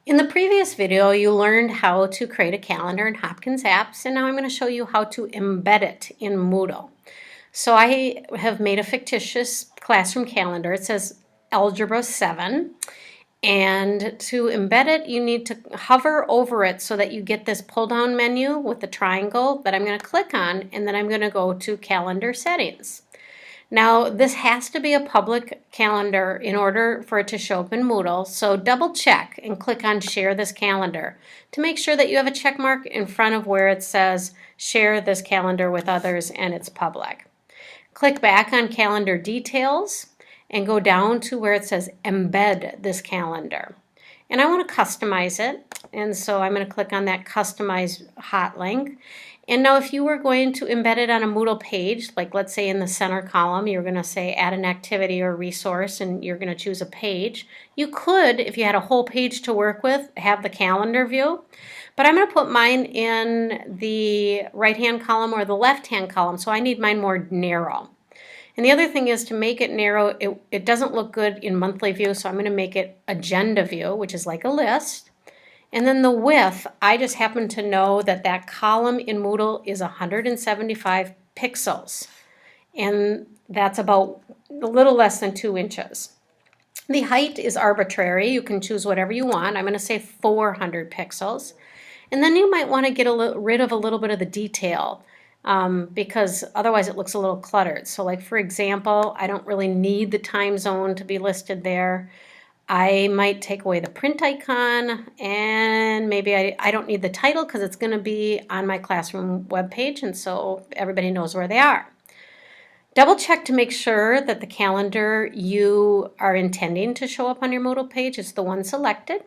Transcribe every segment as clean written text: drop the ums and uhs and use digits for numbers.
In the previous video, you learned how to create a calendar in Hopkins Apps, and now I'm going to show you how to embed it in Moodle. So I have made a fictitious classroom calendar. It says Algebra 7, and to embed it, you need to hover over it so that you get this pull-down menu with the triangle that I'm going to click on, and then I'm going to go to Calendar Settings. Now, this has to be a public calendar in order for it to show up in Moodle, so double check and click on Share this calendar to make sure that you have a check mark in front of where it says Share this calendar with others and it's public. Click back on Calendar Details and go down to where it says Embed this calendar. And I want to customize it, and so I'm going to click on that Customize hot link. And now if you were going to embed it on a Moodle page, like let's say in the center column, you're going to say add an activity or resource and you're going to choose a page. You could, if you had a whole page to work with, have the calendar view. But I'm going to put mine in the right-hand column or the left-hand column, so I need mine more narrow. And the other thing is to make it narrow, it doesn't look good in monthly view, so I'm going to make it agenda view, which is like a list. And then the width, I just happen to know that that column in Moodle is 175 pixels. And that's about a little less than 2 inches. The height is arbitrary. You can choose whatever you want. I'm going to say 400 pixels. And then you might want to get rid of a little bit of the detail because otherwise it looks a little cluttered. So like for example, I don't really need the time zone to be listed there. I might take away the print icon, and maybe I don't need the title because it's going to be on my classroom webpage, and so everybody knows where they are. Double check to make sure that the calendar you are intending to show up on your Moodle page is the one selected,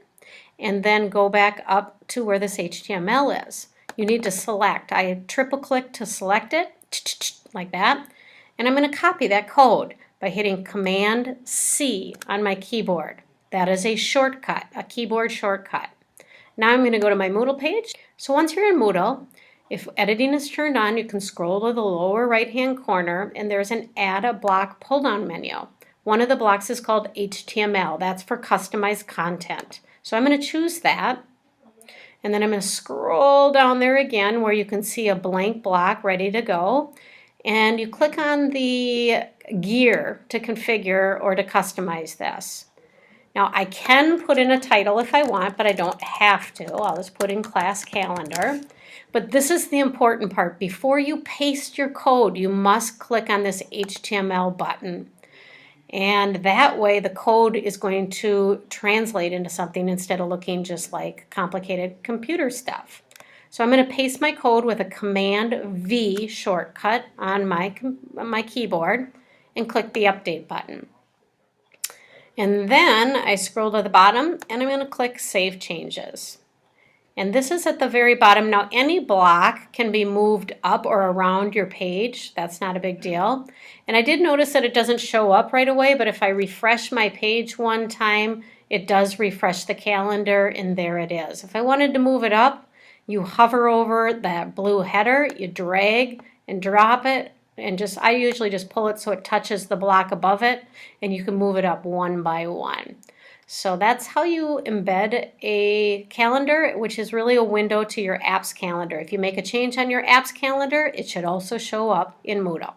and then go back up to where this HTML is. You need to select. I triple click to select it, like that, and I'm going to copy that code by hitting Command C on my keyboard. That is a shortcut, a keyboard shortcut. Now I'm going to go to my Moodle page. So once you're in Moodle, if editing is turned on, you can scroll to the lower right-hand corner, and there's an Add a Block pull-down menu. One of the blocks is called HTML. That's for customized content. So I'm going to choose that, and then I'm going to scroll down there again where you can see a blank block ready to go, and you click on the gear to configure or to customize this. Now I can put in a title if I want, but I don't have to. I'll just put in class calendar. But this is the important part. Before you paste your code, you must click on this HTML button. And that way the code is going to translate into something instead of looking just like complicated computer stuff. So I'm going to paste my code with a Command V shortcut on my keyboard and click the update button. And then I scroll to the bottom and I'm going to click Save Changes. And this is at the very bottom. Now any block can be moved up or around your page. That's not a big deal. And I did notice that it doesn't show up right away, but if I refresh my page one time, it does refresh the calendar and there it is. If I wanted to move it up, you hover over that blue header, you drag and drop it, and I usually just pull it so it touches the block above it, and you can move it up one by one. So that's how you embed a calendar, which is really a window to your apps calendar. If you make a change on your apps calendar, it should also show up in Moodle.